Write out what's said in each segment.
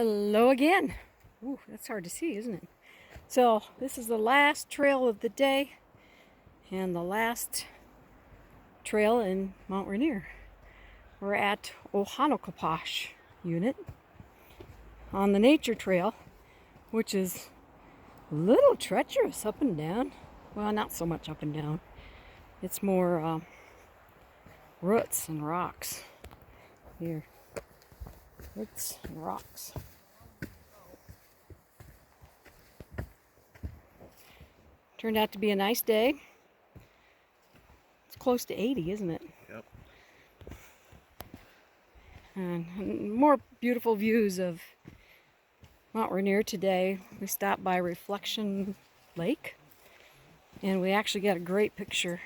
Hello again. Ooh, that's hard to see, isn't it? So this is the last trail of the day and the last trail in Mount Rainier. We're at Ohanapecosh unit on the nature trail, which is a little treacherous up and down. Well, not so much up and down. It's more roots and rocks. Here, roots and rocks. Turned out to be a nice day. It's close to 80, isn't it? Yep. And more beautiful views of Mount Rainier today. We stopped by Reflection Lake, and we actually got a great picture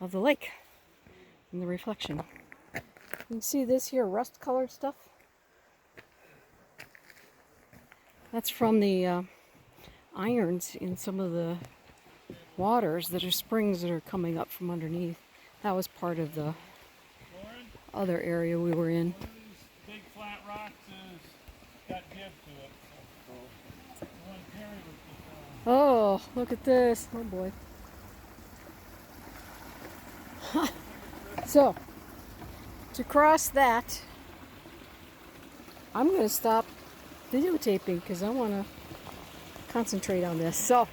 of the lake and the reflection. You can see this here rust-colored stuff. That's from the irons in some of the waters that are springs that are coming up from underneath. That was part of the other area we were in. One of these big flat rocks has got give to it. So the one Perry was just Oh, look at this. Oh boy. So, to cross that, I'm going to stop videotaping because I want to concentrate on this. So,